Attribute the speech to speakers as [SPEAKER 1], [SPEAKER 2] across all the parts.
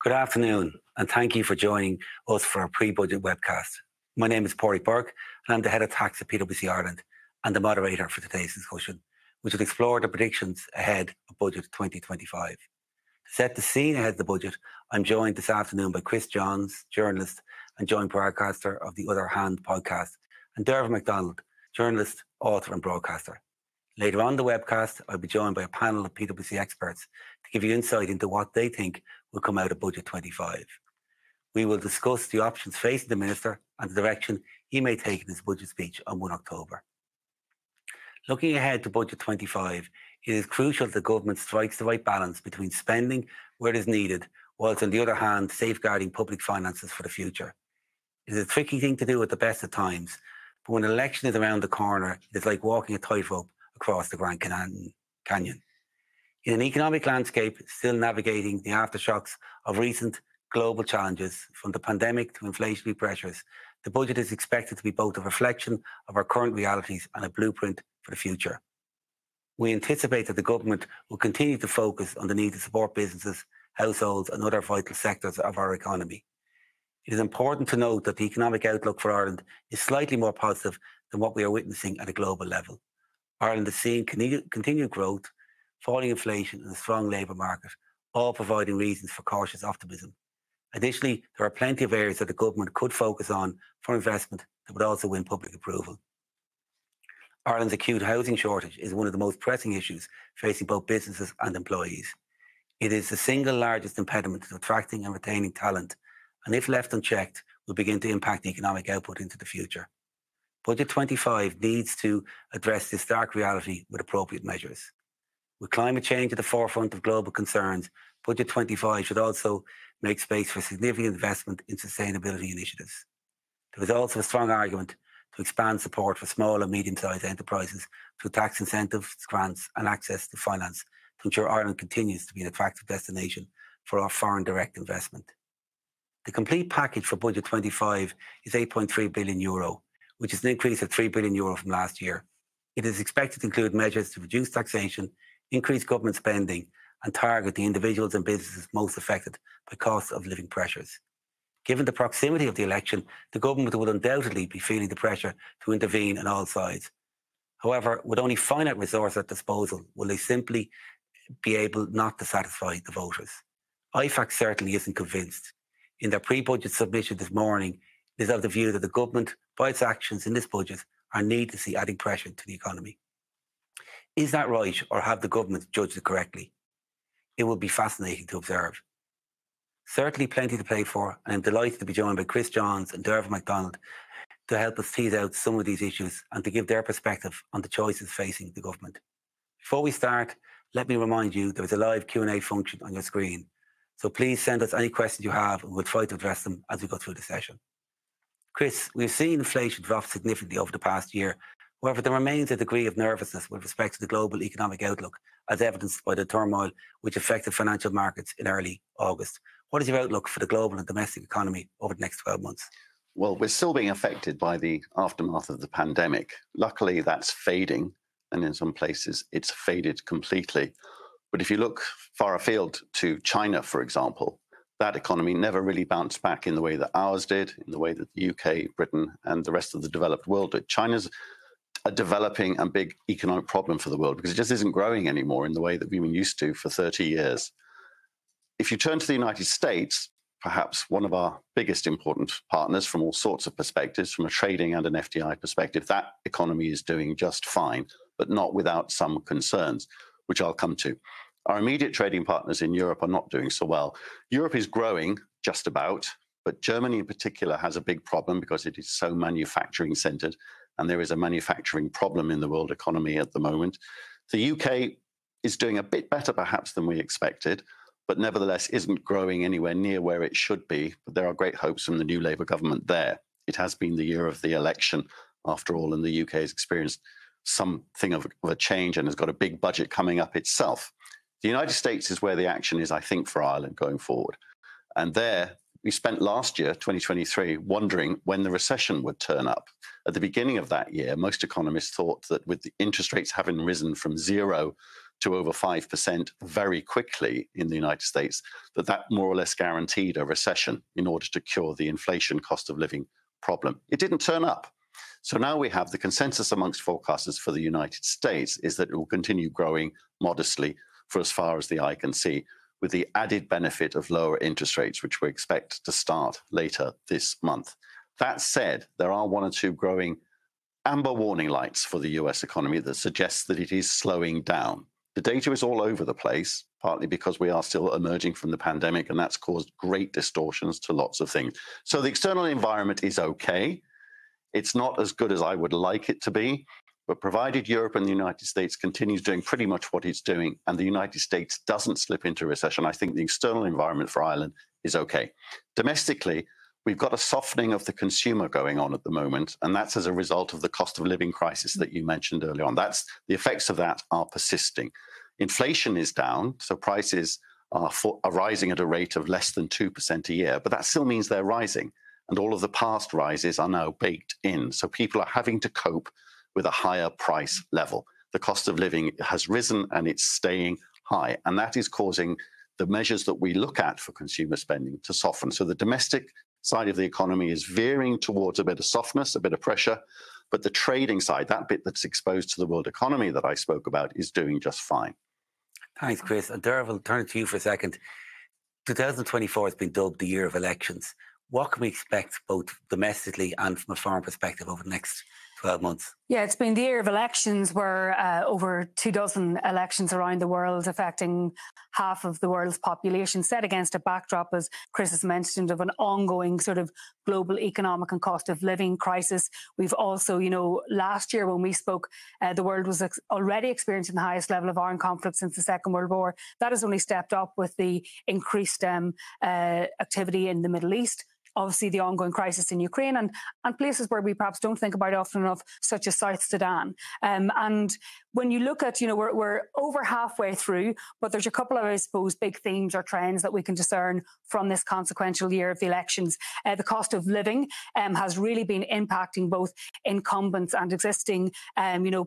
[SPEAKER 1] Good afternoon, and thank you for joining us for our pre-budget webcast. My name is Paraic Burke, and I'm the Head of Tax at PwC Ireland and the moderator for today's discussion, which will explore the predictions ahead of Budget 2025. To set the scene ahead of the budget, I'm joined this afternoon by Chris Johns, journalist and joint broadcaster of the Other Hand podcast, and Dearbhail McDonald, journalist, author and broadcaster. Later on the webcast, I'll be joined by a panel of PwC experts to give you insight into what they think will come out of Budget 25. We will discuss the options facing the Minister and the direction he may take in his budget speech on 1 October. Looking ahead to Budget 25, it is crucial that the government strikes the right balance between spending where it is needed, whilst on the other hand safeguarding public finances for the future. It is a tricky thing to do at the best of times, but when an election is around the corner, it is like walking a tightrope across the Grand Canyon. In an economic landscape still navigating the aftershocks of recent global challenges, from the pandemic to inflationary pressures, the budget is expected to be both a reflection of our current realities and a blueprint for the future. We anticipate that the government will continue to focus on the need to support businesses, households and other vital sectors of our economy. It is important to note that the economic outlook for Ireland is slightly more positive than what we are witnessing at a global level. Ireland is seeing continued growth, falling inflation and a strong labour market, all providing reasons for cautious optimism. Additionally, there are plenty of areas that the government could focus on for investment that would also win public approval. Ireland's acute housing shortage is one of the most pressing issues facing both businesses and employees. It is the single largest impediment to attracting and retaining talent, and if left unchecked, will begin to impact economic output into the future. Budget 25 needs to address this stark reality with appropriate measures. With climate change at the forefront of global concerns, Budget 25 should also make space for significant investment in sustainability initiatives. There is also a strong argument to expand support for small and medium-sized enterprises through tax incentives, grants and access to finance to ensure Ireland continues to be an attractive destination for our foreign direct investment. The complete package for Budget 25 is €8.3 billion, which is an increase of €3 billion from last year. It is expected to include measures to reduce taxation, increase government spending and target the individuals and businesses most affected by cost of living pressures. Given the proximity of the election, the government will undoubtedly be feeling the pressure to intervene on all sides. However, with only finite resources at disposal, will they simply be able not to satisfy the voters? IFAC certainly isn't convinced. In their pre-budget submission this morning, it is of the view that the government, by its actions in this budget, are needlessly adding pressure to the economy. Is that right, or have the government judged it correctly? It will be fascinating to observe. Certainly plenty to play for, and I'm delighted to be joined by Chris Johns and Dearbhail McDonald to help us tease out some of these issues and to give their perspective on the choices facing the government. Before we start, let me remind you there is a live Q&A function on your screen, so please send us any questions you have and we'll try to address them as we go through the session. Chris, we've seen inflation drop significantly over the past year. However, there remains a degree of nervousness with respect to the global economic outlook, as evidenced by the turmoil which affected financial markets in early August. What is your outlook for the global and domestic economy over the next 12 months?
[SPEAKER 2] Well, we're still being affected by the aftermath of the pandemic. Luckily, that's fading, and in some places it's faded completely. But if you look far afield to China, for example, that economy never really bounced back in the way that ours did, in the way that the UK, Britain, and the rest of the developed world did. China's a developing and big economic problem for the world because it just isn't growing anymore in the way that we've been used to for 30 years. If you turn to the United States, perhaps one of our biggest important partners from all sorts of perspectives, from a trading and an FDI perspective, that economy is doing just fine, but not without some concerns, which I'll come to. Our immediate trading partners in Europe are not doing so well. Europe is growing just about, but Germany in particular has a big problem because it is so manufacturing centered, and there is a manufacturing problem in the world economy at the moment. The UK is doing a bit better perhaps than we expected, but nevertheless isn't growing anywhere near where it should be. But there are great hopes from the new Labour government there. It has been the year of the election, after all, and the UK has experienced something of a change and has got a big budget coming up itself. The United States is where the action is, I think, for Ireland going forward. And there, we spent last year, 2023, wondering when the recession would turn up. At the beginning of that year, most economists thought that with the interest rates having risen from 0 to over 5% very quickly in the United States, that more or less guaranteed a recession in order to cure the inflation cost of living problem. It didn't turn up. So now we have the consensus amongst forecasters for the United States is that it will continue growing modestly for as far as the eye can see, with the added benefit of lower interest rates, which we expect to start later this month. That said, there are one or two growing amber warning lights for the US economy that suggests that it is slowing down. The data is all over the place, partly because we are still emerging from the pandemic, and that's caused great distortions to lots of things. So the external environment is okay. It's not as good as I would like it to be, but provided Europe and the United States continues doing pretty much what it's doing and the United States doesn't slip into recession, I think the external environment for Ireland is okay. Domestically, we've got a softening of the consumer going on at the moment, and that's as a result of the cost of living crisis that you mentioned earlier on. The effects of that are persisting. Inflation is down, so prices are rising at a rate of less than 2% a year, but that still means they're rising. And all of the past rises are now baked in. So people are having to cope with a higher price level. The cost of living has risen and it's staying high. And that is causing the measures that we look at for consumer spending to soften. So the domestic side of the economy is veering towards a bit of softness, a bit of pressure. But the trading side, that bit that's exposed to the world economy that I spoke about, is doing just fine.
[SPEAKER 1] Thanks, Chris. And Dearbhail, I'll turn it to you for a second. 2024 has been dubbed the year of elections. What can we expect both domestically and from a foreign perspective over the next 12 months?
[SPEAKER 3] Yeah, it's been the year of elections where over 24 elections around the world affecting half of the world's population, set against a backdrop, as Chris has mentioned, of an ongoing sort of global economic and cost of living crisis. We've also, last year when we spoke, the world was already experiencing the highest level of armed conflict since the Second World War. That has only stepped up with the increased activity in the Middle East. Obviously, the ongoing crisis in Ukraine and places where we perhaps don't think about often enough, such as South Sudan. And when you look at, we're over halfway through, but there's a couple of, I suppose, big themes or trends that we can discern from this consequential year of the elections. The cost of living has really been impacting both incumbents and existing,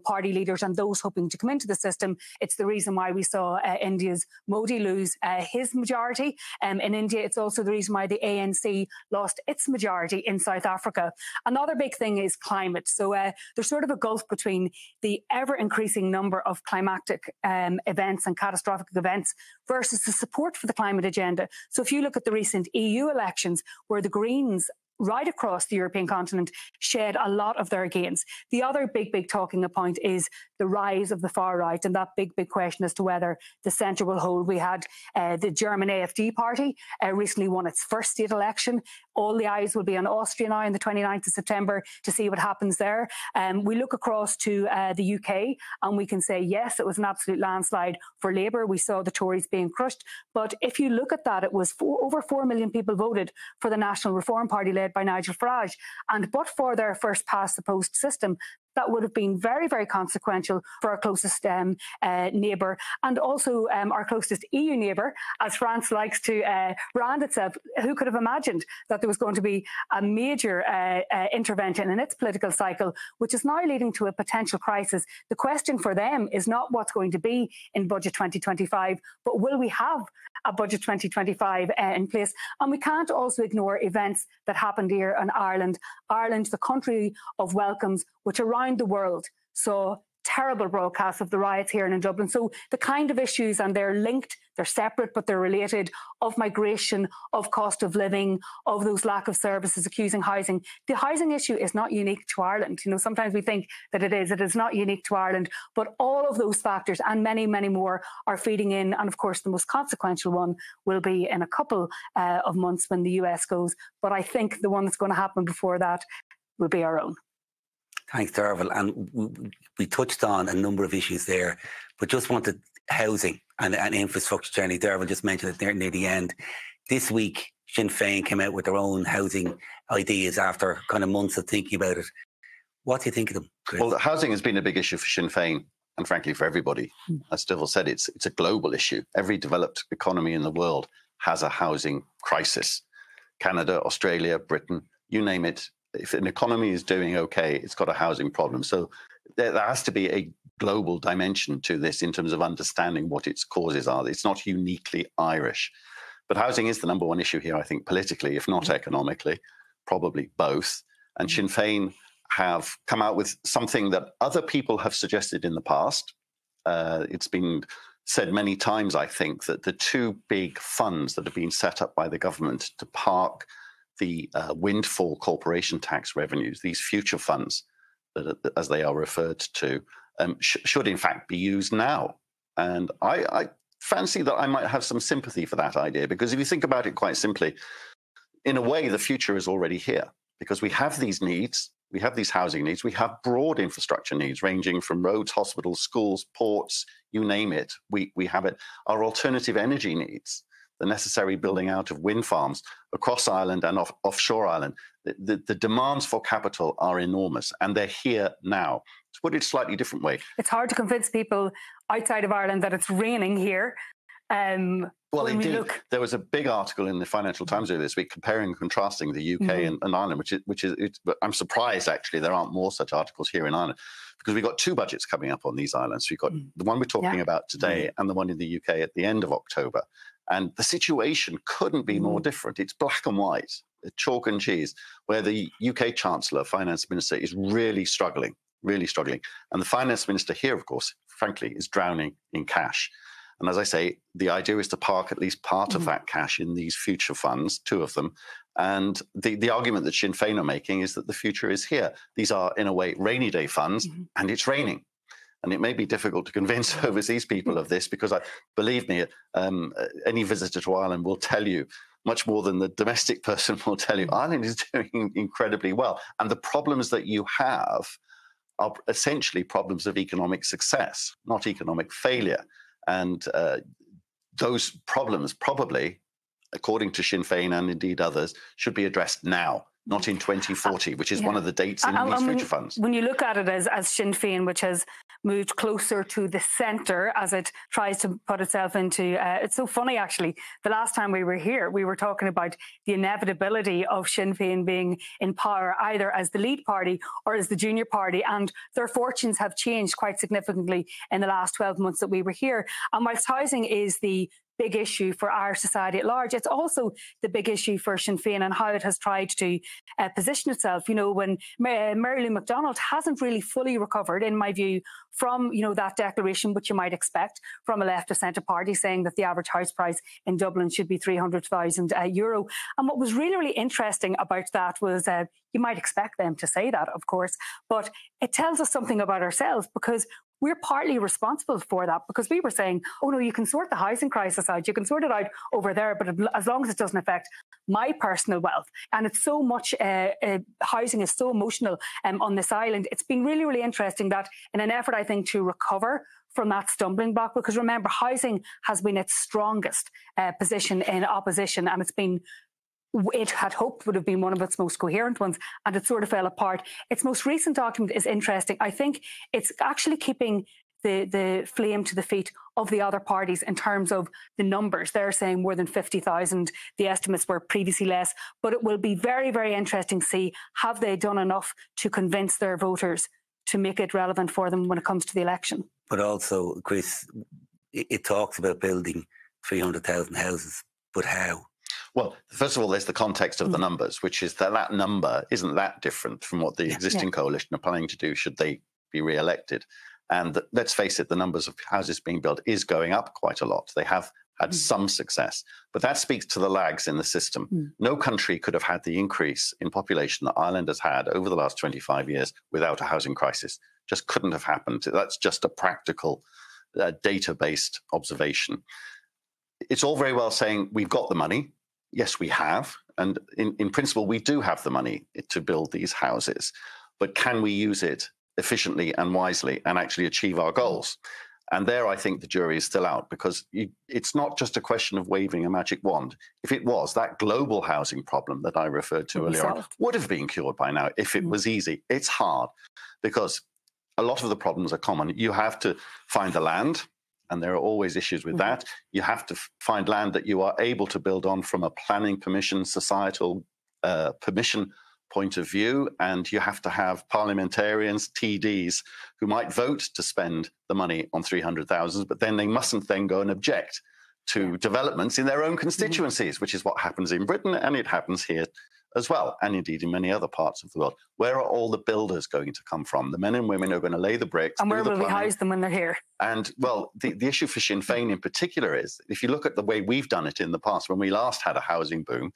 [SPEAKER 3] party leaders and those hoping to come into the system. It's the reason why we saw India's Modi lose his majority. In India, it's also the reason why the ANC lost its majority in South Africa. Another big thing is climate. So there's sort of a gulf between the ever-increasing number of climatic events and catastrophic events versus the support for the climate agenda. So if you look at the recent EU elections, where the Greens right across the European continent shed a lot of their gains. The other big talking point is the rise of the far right, and that big question as to whether the centre will hold. We had the German AfD party recently won its first state election. All the eyes will be on Austria now on the 29th of September to see what happens there. We look across to the UK and we can say, yes, it was an absolute landslide for Labour. We saw the Tories being crushed. But if you look at that, it was over 4 million people voted for the National Reform Party led by Nigel Farage. And but for their first past the post system, that would have been very consequential for our closest neighbour and also our closest EU neighbour, as France likes to brand itself. Who could have imagined that there was going to be a major intervention in its political cycle, which is now leading to a potential crisis? The question for them is not what's going to be in Budget 2025, but will we have a Budget 2025 in place? And we can't also ignore events that happened here in Ireland. Ireland, the country of welcomes, which around the world saw terrible broadcasts of the riots here and in Dublin. So the kind of issues, and they're linked, they're separate, but they're related, of migration, of cost of living, of those lack of services, accusing housing. The housing issue is not unique to Ireland. Sometimes we think that it is. It is not unique to Ireland, but all of those factors and many more are feeding in. And of course, the most consequential one will be in a couple of months when the US goes. But I think the one that's going to happen before that will be our own.
[SPEAKER 1] Thanks, Dearbhail. And we touched on a number of issues there, but just wanted housing and infrastructure generally. Dearbhail just mentioned it near the end. This week, Sinn Féin came out with their own housing ideas after kind of months of thinking about it. What do you think of them, Chris?
[SPEAKER 2] Well, housing has been a big issue for Sinn Féin and frankly for everybody. As Dearbhail said, it's a global issue. Every developed economy in the world has a housing crisis. Canada, Australia, Britain, you name it. If an economy is doing okay, it's got a housing problem. So there has to be a global dimension to this in terms of understanding what its causes are. It's not uniquely Irish. But housing is the number one issue here, I think, politically, if not economically, probably both. And Sinn Féin have come out with something that other people have suggested in the past. It's been said many times, I think, that the two big funds that have been set up by the government to park the windfall corporation tax revenues, these future funds, as they are referred to, should in fact be used now. And I fancy that I might have some sympathy for that idea, because if you think about it quite simply, in a way, the future is already here, because we have these needs, we have these housing needs, we have broad infrastructure needs ranging from roads, hospitals, schools, ports, you name it, we have it. Our alternative energy needs, the necessary building out of wind farms across Ireland and offshore Ireland, the demands for capital are enormous, and they're here now. To put it a slightly different way,
[SPEAKER 3] it's hard to convince people outside of Ireland that it's raining here.
[SPEAKER 2] Well, indeed, there was a big article in the Financial Times earlier this week comparing and contrasting the UK and Ireland, which is I'm surprised actually there aren't more such articles here in Ireland, because we've got two budgets coming up on these islands. We've got the one we're talking about today and the one in the UK at the end of October. And the situation couldn't be more different. It's black and white, chalk and cheese, where the UK Chancellor, Finance Minister, is really struggling. And the Finance Minister here, of course, frankly, is drowning in cash. And as I say, the idea is to park at least part of that cash in these future funds, two of them. And the argument that Sinn Féin are making is that the future is here. These are, in a way, rainy day funds, and it's raining. And it may be difficult to convince overseas people of this, because believe me, any visitor to Ireland will tell you, much more than the domestic person will tell you, Ireland is doing incredibly well. And the problems that you have are essentially problems of economic success, not economic failure. And those problems probably, according to Sinn Féin and indeed others, should be addressed now, not in 2040, which is one of the dates in these future funds.
[SPEAKER 3] When you look at it as Sinn Féin, which has moved closer to the centre as it tries to put itself into, it's so funny actually, the last time we were here, we were talking about the inevitability of Sinn Féin being in power either as the lead party or as the junior party, and their fortunes have changed quite significantly in the last 12 months that we were here. And whilst housing is the big issue for our society at large, it's also the big issue for Sinn Féin and how it has tried to position itself. You know, when Reilly and McDonald hasn't really fully recovered, in my view, from, you know, that declaration, which you might expect from a left of centre party, saying that the average house price in Dublin should be €300,000. And what was really, really interesting about that was you might expect them to say that, of course, but it tells us something about ourselves, because we're partly responsible for that, because we were saying, oh no, you can sort the housing crisis out, you can sort it out over there, but as long as it doesn't affect my personal wealth. And it's so much, housing is so emotional on this island. It's been really, really interesting that in an effort, I think, to recover from that stumbling block, because remember, housing has been its strongest position in opposition, and it had hoped would have been one of its most coherent ones, and it sort of fell apart. Its most recent document is interesting. I think it's actually keeping the flame to the feet of the other parties in terms of the numbers. They're saying more than 50,000. The estimates were previously less, but it will be very, very interesting to see, have they done enough to convince their voters to make it relevant for them when it comes to the election.
[SPEAKER 1] But also, Chris, it talks about building 300,000 houses, but how?
[SPEAKER 2] Well, first of all, there's the context of the numbers, which is that number isn't that different from what the existing coalition are planning to do should they be re-elected. And let's face it, the numbers of houses being built is going up quite a lot. They have had some success, but that speaks to the lags in the system. No country could have had the increase in population that Ireland has had over the last 25 years without a housing crisis. Just couldn't have happened. That's just a practical, data-based observation. It's all very well saying we've got the money. Yes, we have. And in principle, we do have the money to build these houses. But can we use it efficiently and wisely and actually achieve our goals? And there, I think the jury is still out, because it's not just a question of waving a magic wand. If it was, that global housing problem that I referred to earlier on would have been cured by now if it was easy. It's hard, because a lot of the problems are common. You have to find the land, and there are always issues with that. You have to find land that you are able to build on from a planning permission, societal permission point of view, and you have to have parliamentarians, TDs, who might vote to spend the money on 300,000, but then they mustn't then go and object to developments in their own constituencies, which is what happens in Britain, and it happens here as well, and indeed in many other parts of the world. Where are all the builders going to come from? The men and women who are going to lay the bricks.
[SPEAKER 3] And where will we house them when they're here?
[SPEAKER 2] And, well, the issue for Sinn Féin in particular is, if you look at the way we've done it in the past, when we last had a housing boom,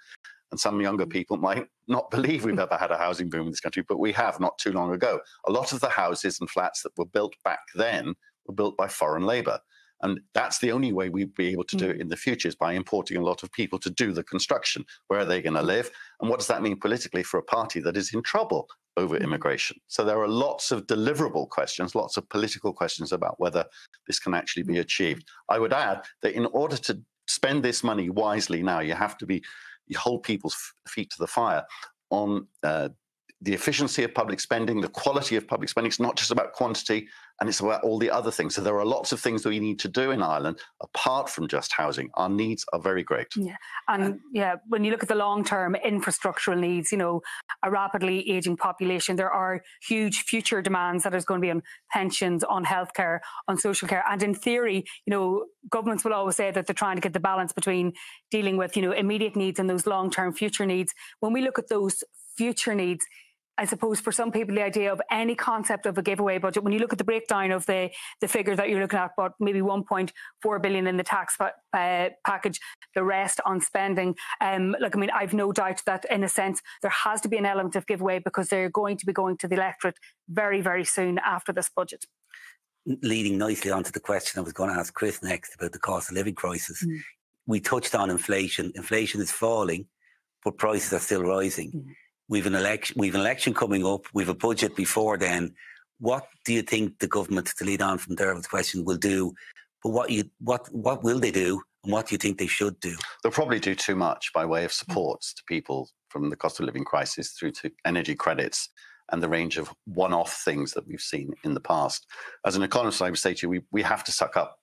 [SPEAKER 2] and some younger people might not believe we've ever had a housing boom in this country, but we have not too long ago. A lot of the houses and flats that were built back then were built by foreign labour. And that's the only way we'd be able to do it in the future, is by importing a lot of people to do the construction. Where are they going to live? And what does that mean politically for a party that is in trouble over immigration? So there are lots of deliverable questions, lots of political questions about whether this can actually be achieved. I would add that in order to spend this money wisely now, you hold people's feet to the fire on the efficiency of public spending, the quality of public spending. It's not just about quantity, and it's about all the other things. So there are lots of things that we need to do in Ireland apart from just housing. Our needs are very great.
[SPEAKER 3] Yeah, and when you look at the long-term infrastructural needs, a rapidly ageing population, there are huge future demands that is going to be on pensions, on healthcare, on social care. And in theory, governments will always say that they're trying to get the balance between dealing with, immediate needs and those long-term future needs. When we look at those future needs, I suppose for some people, the idea of any concept of a giveaway budget, when you look at the breakdown of the figure that you're looking at, but maybe 1.4 billion in the tax package, the rest on spending. I've no doubt that in a sense, there has to be an element of giveaway, because they're going to be going to the electorate very, very soon after this budget.
[SPEAKER 1] Leading nicely onto the question I was going to ask Chris next about the cost of living crisis. We touched on inflation. Inflation is falling, but prices are still rising. We've an election coming up. We've a budget before then. What do you think the government, to lead on from Dearbhail's question, will do? But what will they do, and what do you think they should do?
[SPEAKER 2] They'll probably do too much by way of supports to people from the cost of living crisis through to energy credits and the range of one-off things that we've seen in the past. As an economist, I would say to you, we have to suck up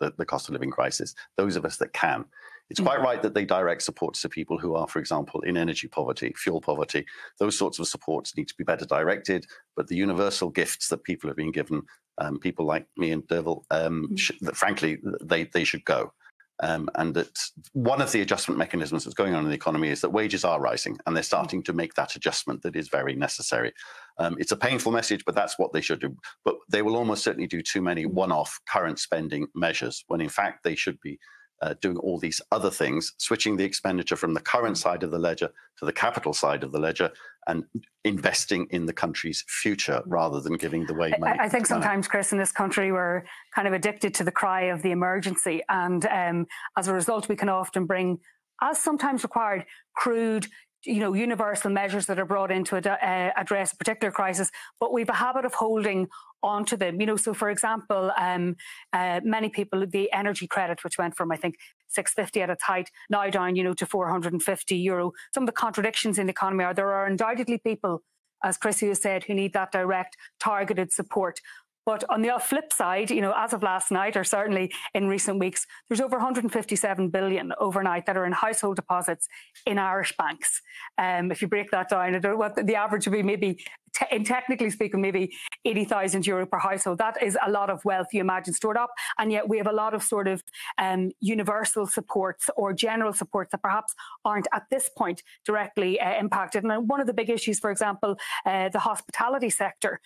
[SPEAKER 2] the cost of living crisis, those of us that can. It's quite right that they direct supports to people who are, for example, in energy poverty, fuel poverty. Those sorts of supports need to be better directed, but the universal gifts that people have been given, people like me and Dearbhail, frankly, they should go. And that one of the adjustment mechanisms that's going on in the economy is that wages are rising, and they're starting to make that adjustment that is very necessary. It's a painful message, but that's what they should do. But they will almost certainly do too many one-off current spending measures, when in fact they should be doing all these other things, switching the expenditure from the current side of the ledger to the capital side of the ledger, and investing in the country's future rather than giving the way money.
[SPEAKER 3] I think sometimes, Chris, in this country, we're kind of addicted to the cry of the emergency. And as a result, we can often bring, as sometimes required, crude, universal measures that are brought in to address a particular crisis, but we have a habit of holding onto them. So for example, many people, the energy credit, which went from, I think, €650 at its height, now down, to €450. Some of the contradictions in the economy are there are undoubtedly people, as Chrissy has said, who need that direct, targeted support. But on the flip side, as of last night, or certainly in recent weeks, there's over 157 billion overnight that are in household deposits in Irish banks. If you break that down, I don't know what the average would be, maybe, technically speaking, maybe €80,000 per household. That is a lot of wealth, you imagine, stored up. And yet we have a lot of sort of universal supports or general supports that perhaps aren't at this point directly impacted. And one of the big issues, for example, the hospitality sector,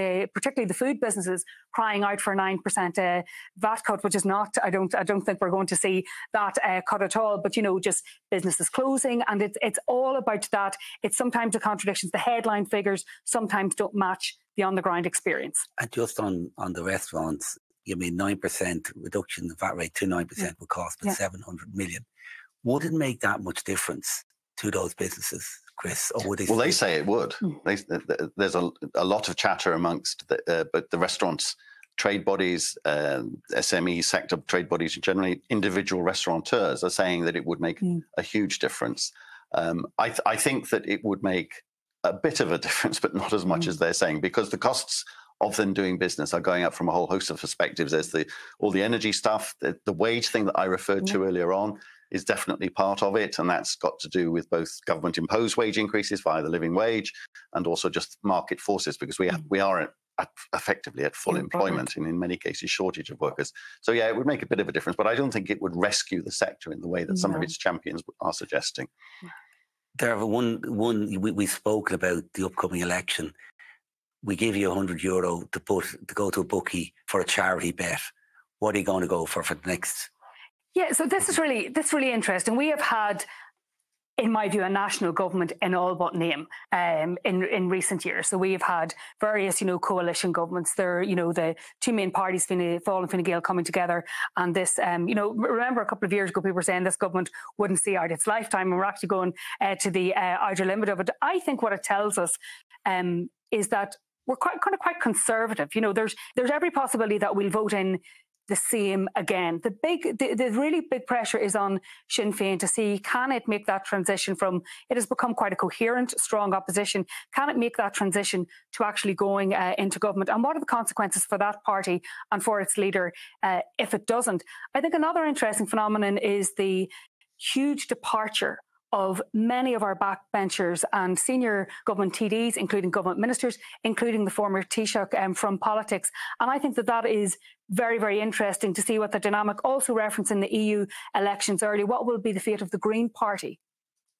[SPEAKER 3] particularly the food businesses crying out for a 9% VAT cut, which is not, I don't think we're going to see that cut at all, but, just businesses closing, and it's all about that. It's sometimes the contradictions, the headline figures sometimes don't match the on-the-ground experience.
[SPEAKER 1] And just on the restaurants, 9% reduction in the VAT rate to 9% would cost about 700 million. Would it make that much difference to those businesses, Chris? Or would they?
[SPEAKER 2] Well, they say it would. There's a lot of chatter amongst the restaurants, trade bodies, SME sector trade bodies, and generally individual restaurateurs are saying that it would make a huge difference. I think that it would make a bit of a difference, but not as much as they're saying, because the costs of them doing business are going up from a whole host of perspectives. There's all the energy stuff, the wage thing that I referred to earlier on. is definitely part of it, and that's got to do with both government-imposed wage increases via the living wage and also just market forces, because we are effectively at full employment and in many cases shortage of workers. So yeah, it would make a bit of a difference, but I don't think it would rescue the sector in the way that some of its champions are suggesting.
[SPEAKER 1] Dearbhail, we spoke about the upcoming election. We give you €100 to go to a bookie for a charity bet. What are you going to go for the next?
[SPEAKER 3] Yeah, so this is really interesting. We have had, in my view, a national government in all but name in recent years. So we have had various, coalition governments. They're, the two main parties, Fine Gael and Fine Gael, coming together. And this, remember a couple of years ago, people were saying this government wouldn't see out its lifetime, and we're actually going to the outer limit of it. I think what it tells us is that we're quite conservative. There's every possibility that we'll vote in the same again. The really big pressure is on Sinn Féin to see, can it make that transition from, it has become quite a coherent, strong opposition, can it make that transition to actually going into government? And what are the consequences for that party and for its leader if it doesn't? I think another interesting phenomenon is the huge departure of many of our backbenchers and senior government TDs, including government ministers, including the former Taoiseach from politics. And I think that is very, very interesting to see what the dynamic, also referencing the EU elections early, what will be the fate of the Green Party,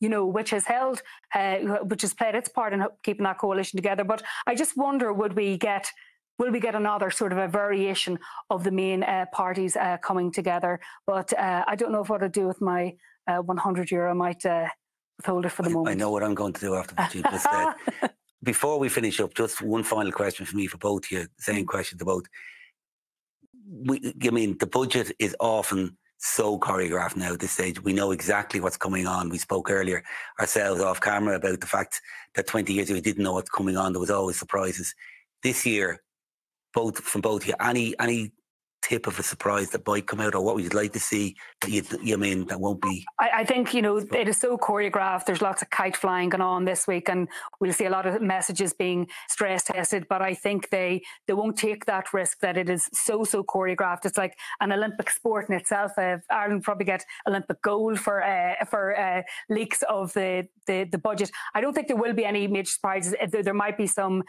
[SPEAKER 3] which has played its part in keeping that coalition together. But I just wonder, will we get another sort of a variation of the main parties coming together? But I don't know what I'd do with my €100. I might withhold it for the moment.
[SPEAKER 1] I know what I'm going to do after what you just said. Before we finish up, just one final question for me for both of you. Same question to both. The budget is often so choreographed now at this stage. We know exactly what's coming on. We spoke earlier ourselves off camera about the fact that 20 years ago we didn't know what's coming on. There was always surprises. This year, from both of you, any tip of a surprise that might come out, or what we'd like to see that won't be?
[SPEAKER 3] I think, it is so choreographed. There's lots of kite flying going on this week, and we'll see a lot of messages being stress tested, but I think they won't take that risk that it is so choreographed. It's like an Olympic sport in itself. Ireland probably get Olympic gold for leaks of the budget. I don't think there will be any major surprises. There might be some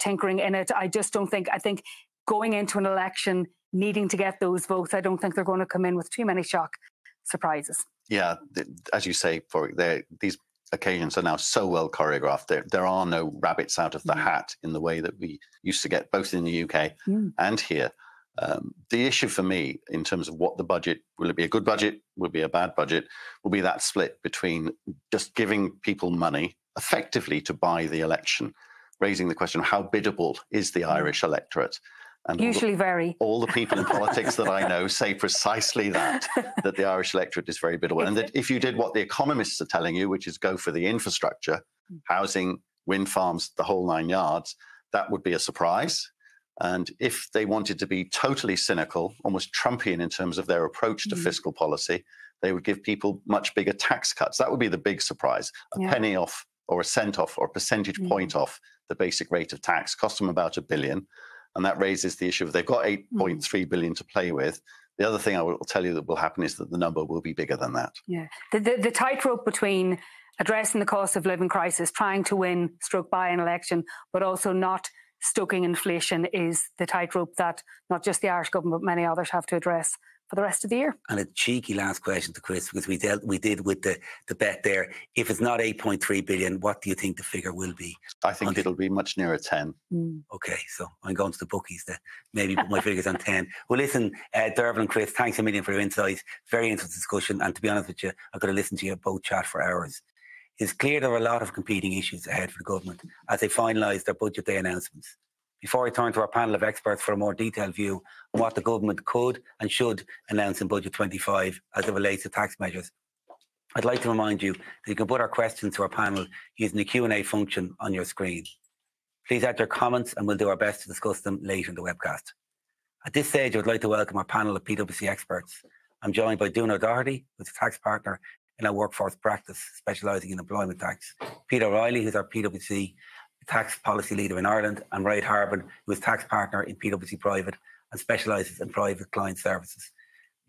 [SPEAKER 3] tinkering in it. I just don't think, I think going into an election needing to get those votes, I don't think they're going to come in with too many shock surprises. Yeah,
[SPEAKER 2] as you say, these occasions are now so well choreographed. There are no rabbits out of the hat in the way that we used to get, both in the UK and here. The issue for me, in terms of what the budget, will it be a good budget, will it be a bad budget, will be that split between just giving people money effectively to buy the election, raising the question of how biddable is the Irish electorate. And usually all the people in politics that I know say precisely that the Irish electorate is very biddable. And that if you did what the economists are telling you, which is go for the infrastructure, housing, wind farms, the whole 9 yards, that would be a surprise. And if they wanted to be totally cynical, almost Trumpian in terms of their approach to fiscal policy, they would give people much bigger tax cuts. That would be the big surprise. A penny off, or a cent off, or a percentage point off the basic rate of tax, cost them about $1 billion. And that raises the issue of they've got 8.3 billion to play with. The other thing I will tell you that will happen is that the number will be bigger than that. Yeah, the tightrope between addressing the cost of living crisis, trying to win, buy an election, but also not stoking inflation is the tightrope that not just the Irish government, but many others have to address for the rest of the year. And a cheeky last question to Chris, because we did with the bet there. If it's not 8.3 billion, what do you think the figure will be? I think it'll be much nearer 10. Okay, so I'm going to the bookies to maybe put my figures on 10. Well, listen, Dearbhail and Chris, thanks a million for your insights. Very interesting discussion. And to be honest with you, I could have listened to you both chat for hours. It's clear there are a lot of competing issues ahead for the government as they finalise their budget day announcements. Before I turn to our panel of experts for a more detailed view on what the government could and should announce in Budget 25 as it relates to tax measures, I'd like to remind you that you can put our questions to our panel using the Q&A function on your screen. Please add your comments and we'll do our best to discuss them later in the webcast. At this stage, I would like to welcome our panel of PwC experts. I'm joined by Doone O'Doherty, who's a tax partner in our workforce practice, specialising in employment tax. Peter Reilly, who's our PwC tax policy leader in Ireland, and Mairead Harbron, who is tax partner in PwC Private and specialises in private client services.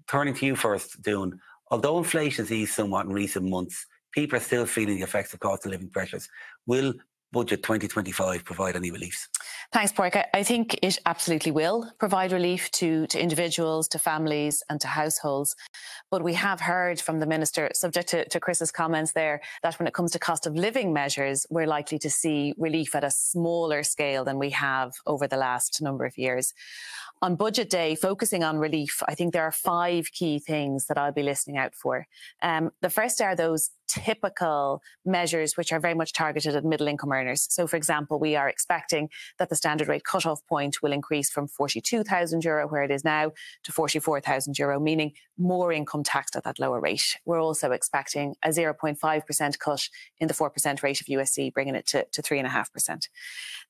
[SPEAKER 2] Turning to you first, Doone,
[SPEAKER 1] Although inflation has eased somewhat in recent months, people are still feeling the effects of cost of living pressures. Will Budget 2025 provide any reliefs?
[SPEAKER 4] Thanks, Paraic. I think it absolutely will provide relief to individuals, to families and to households. But we have heard from the Minister, subject to Chris's comments there, that when it comes to cost of living measures, we're likely to see relief at a smaller scale than we have over the last number of years. On Budget Day, focusing on relief, I think there are 5 key things that I'll be listening out for. The first are those typical measures which are very much targeted at middle income earners. So, for example, we are expecting that the standard rate cut-off point will increase from €42,000, where it is now, to €44,000, meaning more income taxed at that lower rate. We're also expecting a 0.5% cut in the 4% rate of USC, bringing it to 3.5%.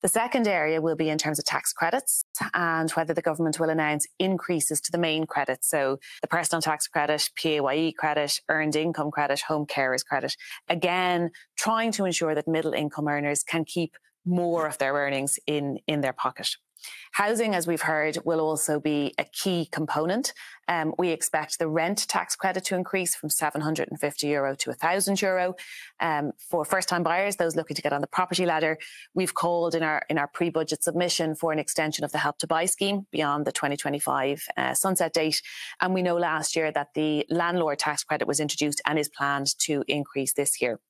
[SPEAKER 4] The second area will be in terms of tax credits and whether the government will announce increases to the main credits. So the personal tax credit, PAYE credit, earned income credit, home carers credit. Again, trying to ensure that middle income earners can keep more of their earnings in their pocket. Housing, as we've heard, will also be a key component. We expect the rent tax credit to increase from €750 to €1,000. For first-time buyers, those looking to get on the property ladder, we've called in our pre-budget submission for an extension of the Help to Buy scheme beyond the 2025 sunset date. And we know last year that the landlord tax credit was introduced and is planned to increase this year.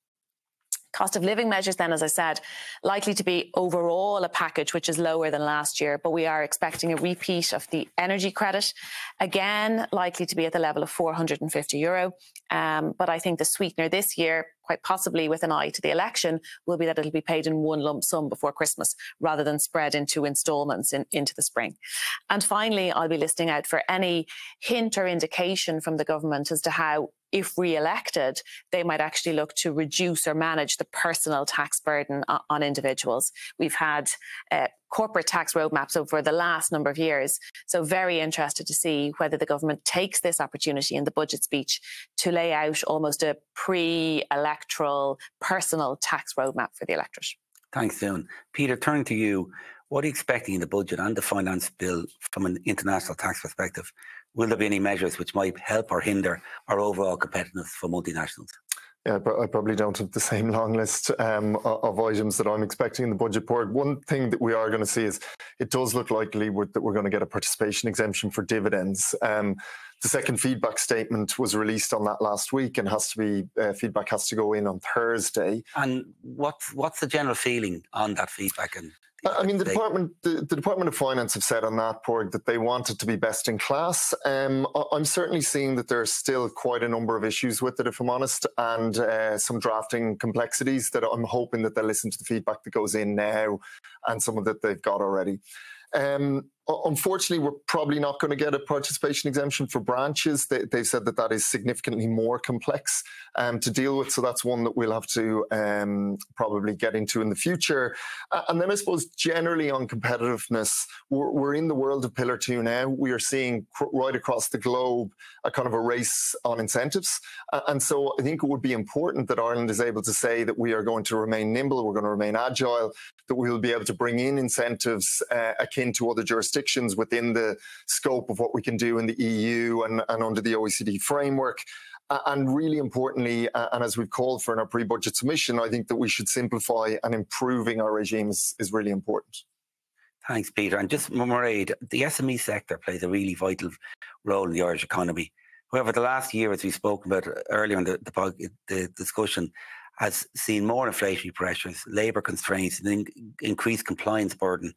[SPEAKER 4] Cost of living measures then, as I said, likely to be overall a package which is lower than last year, but we are expecting a repeat of the energy credit, again likely to be at the level of €450. But I think the sweetener this year, quite possibly with an eye to the election, will be that it'll be paid in one lump sum before Christmas rather than spread into instalments into the spring. And finally, I'll be listening out for any hint or indication from the government as to how, if re-elected, they might actually look to reduce or manage the personal tax burden on individuals. We've had corporate tax roadmaps over the last number of years, so very interested to see whether the government takes this opportunity in the budget speech to lay out almost a pre-electoral personal tax roadmap for the electorate.
[SPEAKER 1] Thanks, Doone. Peter, turning to you, what are you expecting in the budget and the finance bill from an international tax perspective? Will there be any measures which might help or hinder our overall competitiveness for multinationals?
[SPEAKER 5] Yeah, but I probably don't have the same long list of items that I'm expecting in the budget report. One thing that we are going to see is it does look likely that we're going to get a participation exemption for dividends. The second feedback statement was released on that last week and feedback has to go in on Thursday.
[SPEAKER 1] And what's the general feeling on that feedback?
[SPEAKER 5] I mean, the Department of Finance have said on that, Paraic, that they want it to be best in class. I'm certainly seeing that there's still quite a number of issues with it, if I'm honest, and some drafting complexities that I'm hoping that they'll listen to the feedback that goes in now and some of that they've got already. Unfortunately, we're probably not going to get a participation exemption for branches. They've said that is significantly more complex to deal with. So that's one that we'll have to probably get into in the future. And then I suppose generally on competitiveness, we're in the world of Pillar 2 now. We are seeing right across the globe a kind of a race on incentives. And so I think it would be important that Ireland is able to say that we are going to remain nimble, we're going to remain agile, that we will be able to bring in incentives akin to other jurisdictions within the scope of what we can do in the EU and under the OECD framework. And really importantly, and as we've called for in our pre-budget submission, I think that we should simplify, and improving our regimes is really important.
[SPEAKER 1] Thanks, Peter. And just Mairead, the SME sector plays a really vital role in the Irish economy. However, the last year, as we spoke about earlier in the discussion, has seen more inflationary pressures, labour constraints, and increased compliance burden,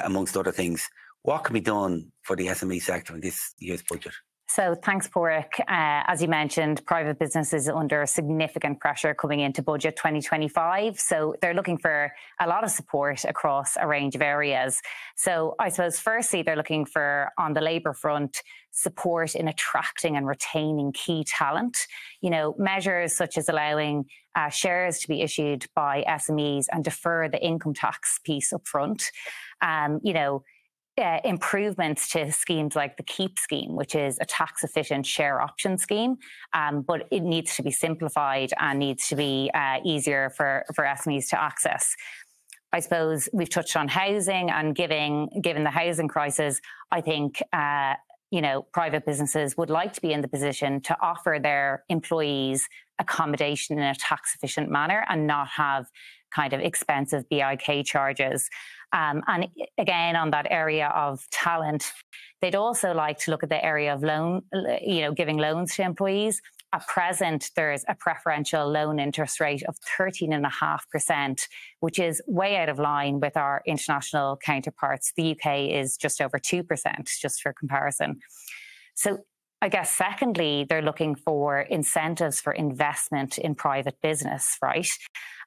[SPEAKER 1] amongst other things. What can be done for the SME sector in this year's budget?
[SPEAKER 6] So thanks, Paraic. As you mentioned, private business is under significant pressure coming into budget 2025. So they're looking for a lot of support across a range of areas. So I suppose firstly, they're looking for, on the labour front, support in attracting and retaining key talent. You know, measures such as allowing shares to be issued by SMEs and defer the income tax piece up front. Improvements to schemes like the KEEP scheme, which is a tax-efficient share option scheme, but it needs to be simplified and needs to be easier for SMEs to access. I suppose we've touched on housing, and given the housing crisis, I think private businesses would like to be in the position to offer their employees accommodation in a tax efficient manner and not have kind of expensive BIK charges. And again, on that area of talent, they'd also like to look at the area of giving loans to employees. At present, there's a preferential loan interest rate of 13.5%, which is way out of line with our international counterparts. The UK is just over 2%, just for comparison. So I guess, secondly, they're looking for incentives for investment in private business, right?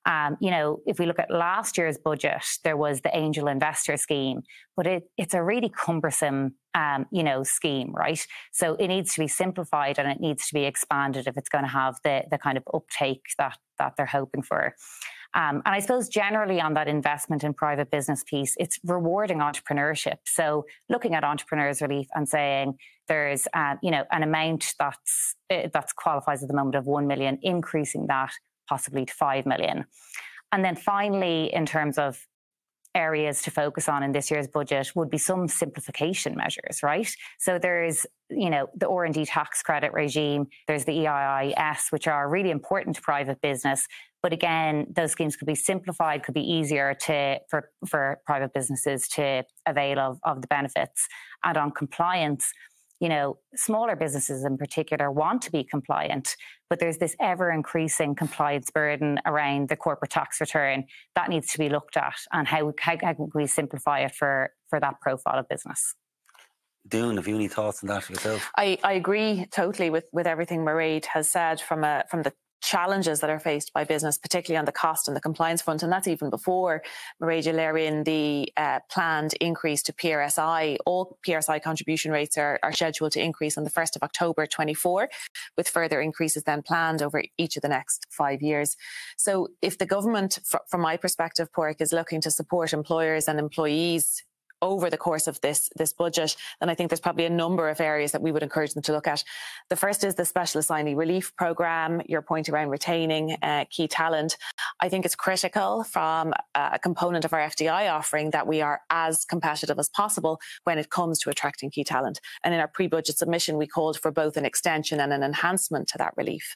[SPEAKER 6] If we look at last year's budget, there was the angel investor scheme, but it's a really cumbersome, scheme, right? So it needs to be simplified and it needs to be expanded if it's going to have the kind of uptake that they're hoping for. And I suppose generally on that investment in private business piece, it's rewarding entrepreneurship. So looking at entrepreneurs relief and saying there's, an amount that's qualifies at the moment of 1 million, increasing that possibly to 5 million. And then finally, in terms of areas to focus on in this year's budget would be some simplification measures, right? So there's, the R&D tax credit regime, there's the EIIS, which are really important to private business. But again, those schemes could be simplified, could be easier for private businesses to avail of the benefits. And on compliance, smaller businesses in particular want to be compliant, but there's this ever-increasing compliance burden around the corporate tax return that needs to be looked at, and how can we simplify it for that profile of business.
[SPEAKER 1] Doone, have you any thoughts on that yourself?
[SPEAKER 4] I agree totally with everything Mairead has said from the challenges that are faced by business, particularly on the cost and the compliance front. And that's even before, Mairead, you layer in the planned increase to PRSI. All PRSI contribution rates are scheduled to increase on the 1st of October 24, with further increases then planned over each of the next 5 years. So if the government, from my perspective, Paraic, is looking to support employers and employees over the course of this budget, then I think there's probably a number of areas that we would encourage them to look at. The first is the Special Assignee Relief Programme, your point around retaining key talent. I think it's critical from a component of our FDI offering that we are as competitive as possible when it comes to attracting key talent. And in our pre-budget submission, we called for both an extension and an enhancement to that relief.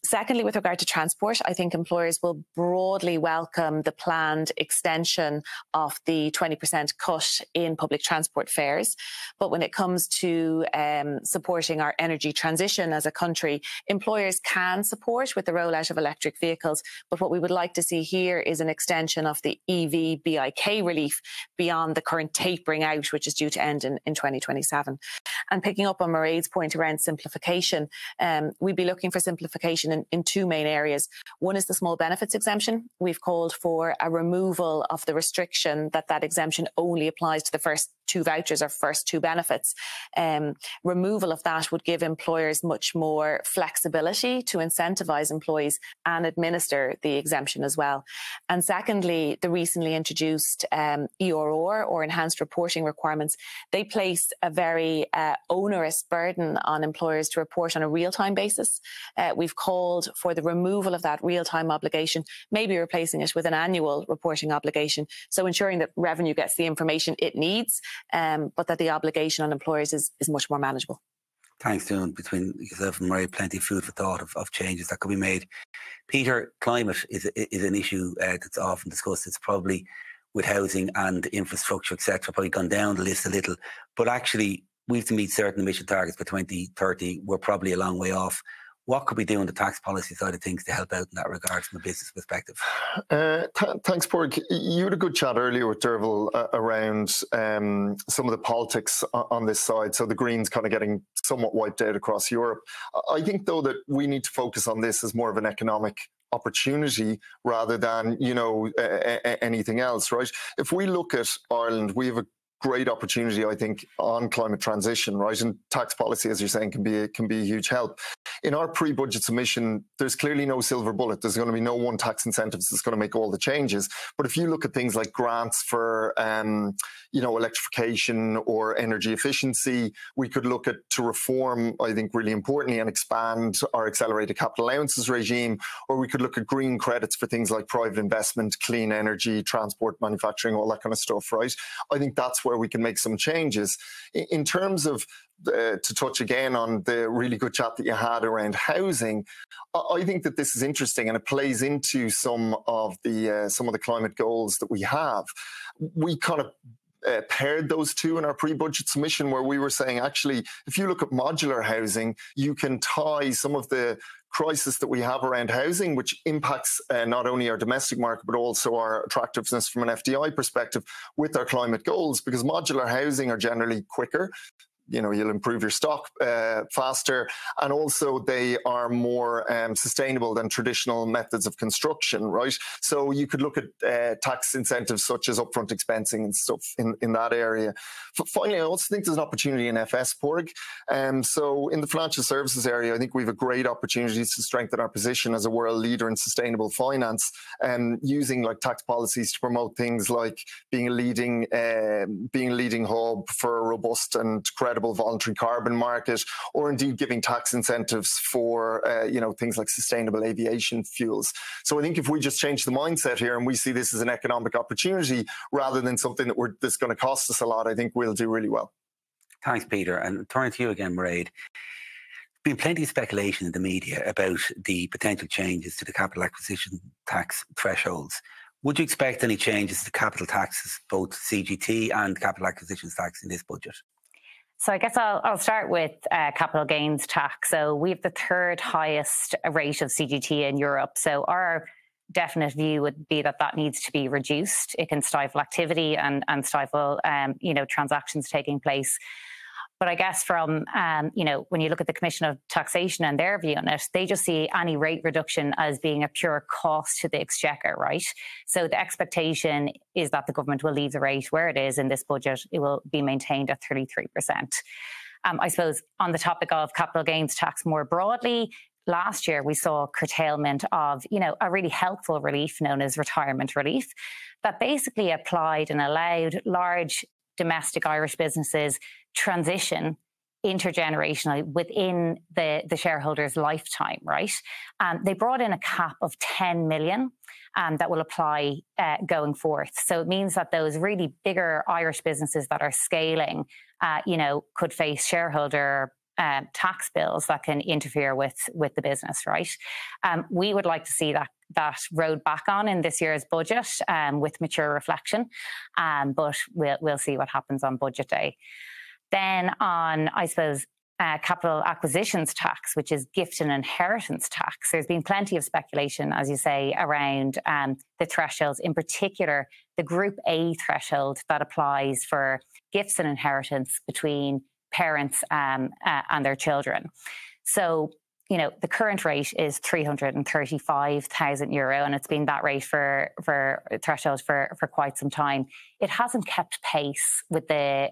[SPEAKER 4] Secondly, with regard to transport, I think employers will broadly welcome the planned extension of the 20% cut in public transport fares. But when it comes to supporting our energy transition as a country, employers can support with the rollout of electric vehicles. But what we would like to see here is an extension of the EV BIK relief beyond the current tapering out, which is due to end in 2027. And picking up on Mairead's point around simplification, we'd be looking for simplification in two main areas. One is the small benefits exemption. We've called for a removal of the restriction that exemption only applies to the first two vouchers or first two benefits. Removal of that would give employers much more flexibility to incentivise employees and administer the exemption as well. And secondly, the recently introduced ERR, or enhanced reporting requirements, they place a very onerous burden on employers to report on a real-time basis. We've called for the removal of that real-time obligation, maybe replacing it with an annual reporting obligation, so ensuring that revenue gets the information it needs, but that the obligation on employers is much more manageable.
[SPEAKER 1] Thanks, Doone. Between yourself and Mairead, plenty of food for thought of changes that could be made. Peter, climate is an issue that's often discussed. It's probably, with housing and infrastructure, etc., probably gone down the list a little. But actually, we have to meet certain emission targets by 2030. We're probably a long way off. What could we do on the tax policy side of things to help out in that regard from a business perspective?
[SPEAKER 5] Thanks, Burke. You had a good chat earlier with Dearbhail around some of the politics on this side. So the Greens kind of getting somewhat wiped out across Europe. I think, though, that we need to focus on this as more of an economic opportunity rather than, anything else, right? If we look at Ireland, we have a great opportunity, I think, on climate transition, right? And tax policy, as you're saying, can be a huge help. In our pre-budget submission, there's clearly no silver bullet. There's going to be no one tax incentives that's going to make all the changes. But if you look at things like grants for, electrification or energy efficiency, we could look at to reform, I think, really importantly, and expand our accelerated capital allowances regime, or we could look at green credits for things like private investment, clean energy, transport, manufacturing, all that kind of stuff, right? I think that's where we can make some changes. In terms of, to touch again on the really good chat that you had around housing, I think that this is interesting and it plays into some of the climate goals that we have. We kind of paired those two in our pre-budget submission, where we were saying, actually, if you look at modular housing, you can tie some of the crisis that we have around housing, which impacts not only our domestic market, but also our attractiveness from an FDI perspective with our climate goals, because modular housing are generally quicker. You'll improve your stock faster, and also they are more sustainable than traditional methods of construction, right? So you could look at tax incentives such as upfront expensing and stuff in that area. Finally, I also think there's an opportunity in FS, Paraic. So in the financial services area, I think we have a great opportunity to strengthen our position as a world leader in sustainable finance, using like tax policies to promote things like being a leading hub for a robust and credible voluntary carbon market, or indeed giving tax incentives for things like sustainable aviation fuels. So I think if we just change the mindset here and we see this as an economic opportunity rather than something that's going to cost us a lot, I think we'll do really well.
[SPEAKER 1] Thanks, Peter. And turning to you again, Mairead. There's been plenty of speculation in the media about the potential changes to the capital acquisition tax thresholds. Would you expect any changes to capital taxes, both CGT and capital acquisitions tax, in this budget?
[SPEAKER 6] So I guess I'll start with capital gains tax. So we have the third highest rate of CGT in Europe. So our definite view would be that needs to be reduced. It can stifle activity and stifle, transactions taking place. But I guess from, when you look at the Commission of Taxation and their view on it, they just see any rate reduction as being a pure cost to the exchequer, right? So the expectation is that the government will leave the rate where it is in this budget. It will be maintained at 33%. I suppose on the topic of capital gains tax more broadly, last year we saw curtailment of, a really helpful relief known as retirement relief that basically applied and allowed large domestic Irish businesses transition intergenerationally within the shareholder's lifetime, right? They brought in a cap of 10 million that will apply going forth. So it means that those really bigger Irish businesses that are scaling, could face shareholder tax bills that can interfere with the business, right? We would like to see that road back on in this year's budget with mature reflection, but we'll see what happens on budget day. Then on, I suppose, capital acquisitions tax, which is gift and inheritance tax, there's been plenty of speculation, as you say, around the thresholds, in particular the Group A threshold that applies for gifts and inheritance between parents and their children. So, the current rate is €335,000, and it's been that rate for thresholds for quite some time. It hasn't kept pace with the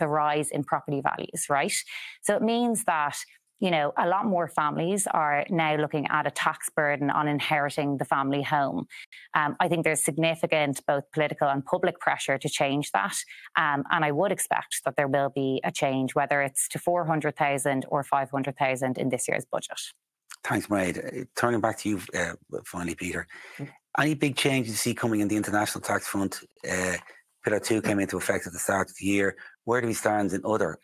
[SPEAKER 6] rise in property values, right? So it means that, a lot more families are now looking at a tax burden on inheriting the family home. I think there's significant both political and public pressure to change that. And I would expect that there will be a change, whether it's to 400,000 or 500,000 in this year's budget.
[SPEAKER 1] Thanks, Mairead. Turning back to you finally, Peter. Any big changes you see coming in the international tax front? Pillar 2 came into effect at the start of the year. Where do we stand in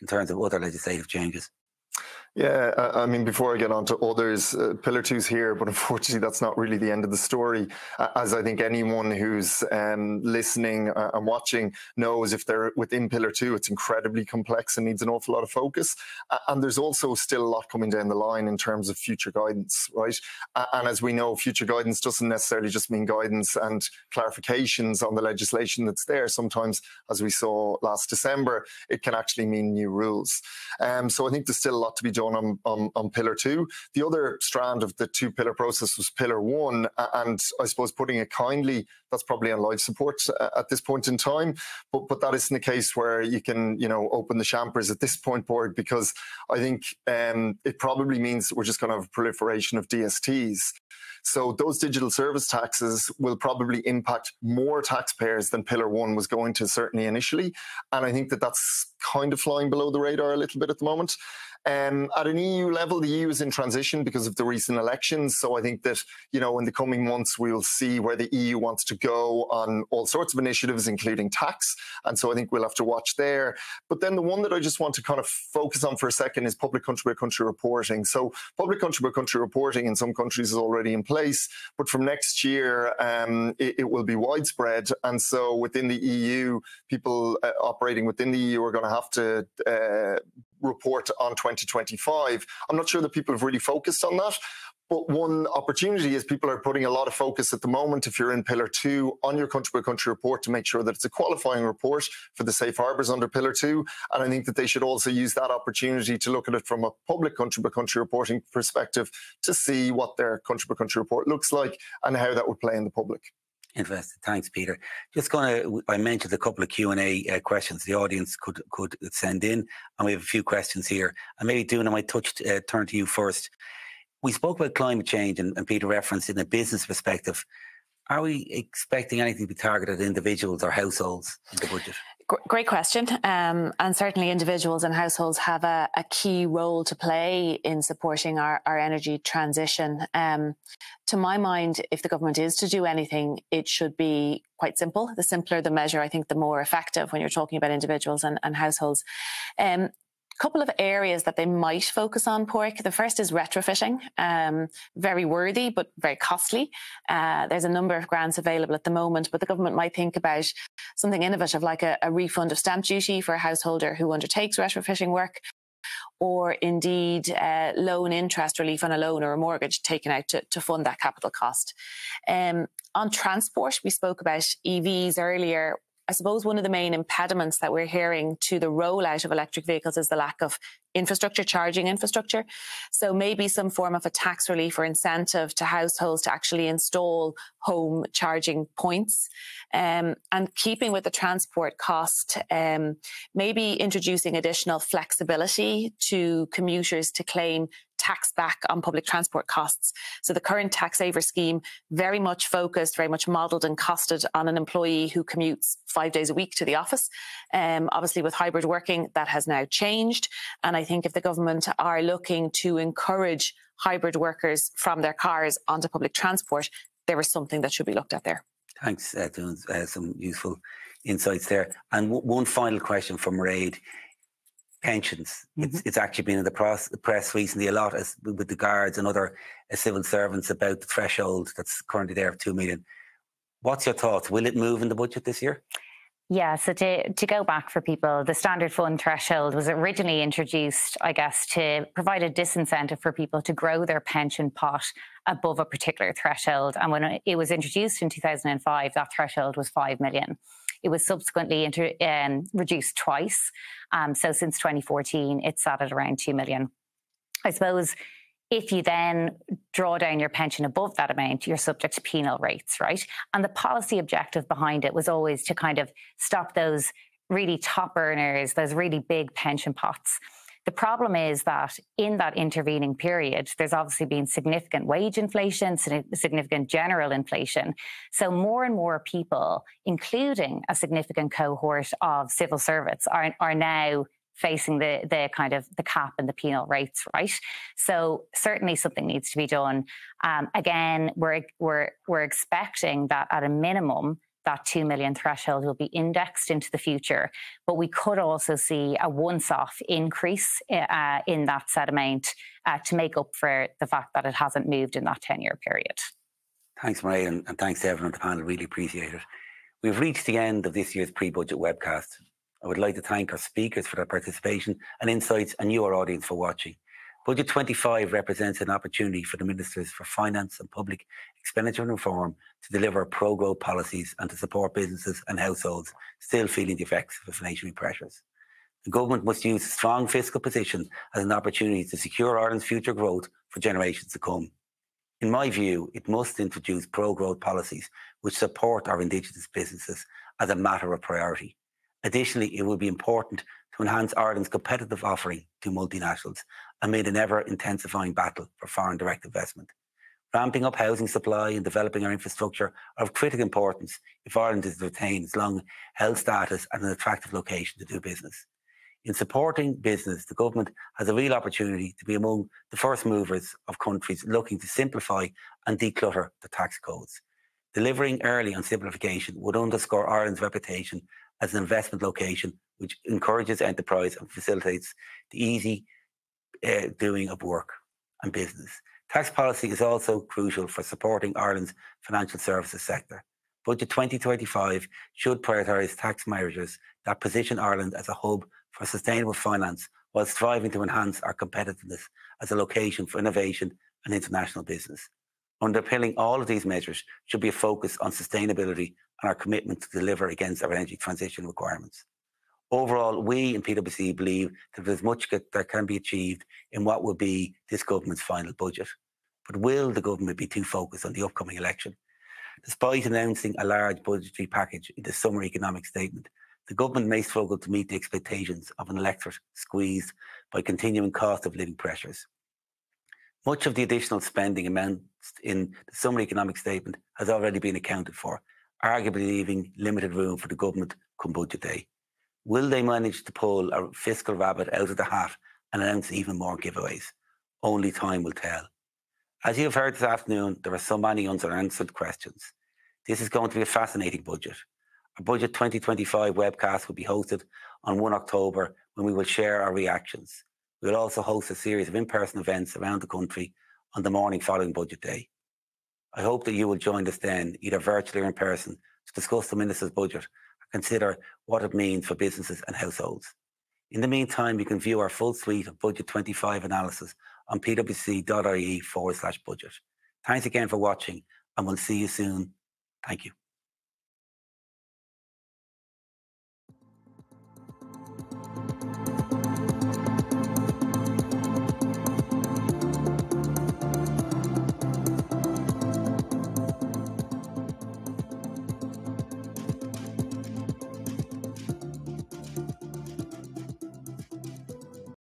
[SPEAKER 1] terms of other legislative changes?
[SPEAKER 5] Yeah, I mean, before I get on to others, Pillar 2's here, but unfortunately that's not really the end of the story. As I think anyone who's listening and watching knows, if they're within Pillar 2, it's incredibly complex and needs an awful lot of focus. And there's also still a lot coming down the line in terms of future guidance, right? And as we know, future guidance doesn't necessarily just mean guidance and clarifications on the legislation that's there. Sometimes, as we saw last December, it can actually mean new rules. So I think there's still a lot to be done on Pillar 2. The other strand of the two-pillar process was Pillar 1, and I suppose, putting it kindly, that's probably on life support at this point in time, but that isn't the case where you can, open the champers at this point, Board, because I think it probably means that we're just going to have a proliferation of DSTs. So those digital service taxes will probably impact more taxpayers than Pillar 1 was going to, certainly initially. And I think that that's kind of flying below the radar a little bit at the moment. At an EU level, the EU is in transition because of the recent elections. So I think that, in the coming months, we'll see where the EU wants to go on all sorts of initiatives, including tax. And so I think we'll have to watch there. But then the one that I just want to kind of focus on for a second is public country-by-country reporting. So public country-by-country reporting in some countries is already in place, but from next year, it will be widespread. And so within the EU, people operating within the EU are going to have to report on 2025. I'm not sure that people have really focused on that. But one opportunity is people are putting a lot of focus at the moment, if you're in Pillar 2, on your country-by-country report to make sure that it's a qualifying report for the safe harbours under Pillar 2. And I think that they should also use that opportunity to look at it from a public country-by-country reporting perspective to see what their country-by-country report looks like and how that would play in the public.
[SPEAKER 1] Interesting. Thanks, Peter. I mentioned a couple of Q&A questions the audience could send in, and we have a few questions here. And maybe, Doone, I might turn to you first. We spoke about climate change, and Peter referenced in a business perspective. Are we expecting anything to be targeted at individuals or households in the budget?
[SPEAKER 4] Great question. And certainly individuals and households have a key role to play in supporting our energy transition. To my mind, if the government is to do anything, it should be quite simple. The simpler the measure, I think, the more effective when you're talking about individuals and households. Couple of areas that they might focus on, Paraic. The first is retrofitting. Very worthy, but very costly. There's a number of grants available at the moment, but the government might think about something innovative like a refund of stamp duty for a householder who undertakes retrofitting work, or indeed loan interest relief on a loan or a mortgage taken out to fund that capital cost. On transport, we spoke about EVs earlier. I suppose one of the main impediments that we're hearing to the rollout of electric vehicles is the lack of infrastructure, charging infrastructure. So maybe some form of a tax relief or incentive to households to actually install home charging points. And keeping with the transport cost, maybe introducing additional flexibility to commuters to claim tax back on public transport costs. So the current tax saver scheme very much focused, very much modelled and costed on an employee who commutes 5 days a week to the office. Obviously with hybrid working, that has now changed. And I think if the government are looking to encourage hybrid workers from their cars onto public transport, there is something that should be looked at there.
[SPEAKER 1] Thanks, Doone. Some useful insights there. And one final question for Mairead. Pensions. Mm-hmm. It's actually been in the press recently a lot with the guards and other civil servants about the threshold that's currently there of 2 million. What's your thoughts? Will it move in the budget this year?
[SPEAKER 6] Yeah, so to go back for people, the standard fund threshold was originally introduced, I guess, to provide a disincentive for people to grow their pension pot above a particular threshold. And when it was introduced in 2005, that threshold was 5 million. It was subsequently reduced twice. So since 2014, it's sat at around 2 million. I suppose if you then draw down your pension above that amount, you're subject to penal rates, right? And the policy objective behind it was always to kind of stop those really top earners, those really big pension pots. The problem is that in that intervening period, there's obviously been significant wage inflation, significant general inflation. So more and more people, including a significant cohort of civil servants, are now facing the kind of the cap and the penal rates, right? So certainly something needs to be done. Again, we're expecting that at a minimum, that 2 million threshold will be indexed into the future. But we could also see a once-off increase in that set amount to make up for the fact that it hasn't moved in that 10-year period.
[SPEAKER 1] Thanks, Mairead, and thanks to everyone on the panel. Really appreciate it. We've reached the end of this year's pre-budget webcast. I would like to thank our speakers for their participation and insights, and you, our audience, for watching. Budget 25 represents an opportunity for the Ministers for Finance and Public Expenditure and Reform to deliver pro-growth policies and to support businesses and households still feeling the effects of inflationary pressures. The government must use a strong fiscal position as an opportunity to secure Ireland's future growth for generations to come. In my view, it must introduce pro-growth policies which support our Indigenous businesses as a matter of priority. Additionally, it will be important to enhance Ireland's competitive offering to multinationals amid an ever-intensifying battle for foreign direct investment. Ramping up housing supply and developing our infrastructure are of critical importance if Ireland is to retain its long-held status and an attractive location to do business. In supporting business, the government has a real opportunity to be among the first movers of countries looking to simplify and declutter the tax codes. Delivering early on simplification would underscore Ireland's reputation as an investment location which encourages enterprise and facilitates the easy doing of work and business. Tax policy is also crucial for supporting Ireland's financial services sector. Budget 2025 should prioritise tax measures that position Ireland as a hub for sustainable finance while striving to enhance our competitiveness as a location for innovation and international business. Underpinning all of these measures should be a focus on sustainability and our commitment to deliver against our energy transition requirements. Overall, we in PwC believe that there's much that can be achieved in what will be this government's final budget. But will the government be too focused on the upcoming election? Despite announcing a large budgetary package in the summer economic statement, the government may struggle to meet the expectations of an electorate squeezed by continuing cost of living pressures. Much of the additional spending announced in the summer economic statement has already been accounted for, arguably leaving limited room for the government come budget day. Will they manage to pull a fiscal rabbit out of the hat and announce even more giveaways? Only time will tell. As you have heard this afternoon, there are so many unanswered questions. This is going to be a fascinating budget. Our Budget 2025 webcast will be hosted on 1 October when we will share our reactions. We will also host a series of in-person events around the country on the morning following Budget Day. I hope that you will join us then, either virtually or in person, to discuss the Minister's budget and consider what it means for businesses and households. In the meantime, you can view our full suite of Budget 25 analysis on pwc.ie/budget. Thanks again for watching, and we'll see you soon. Thank you.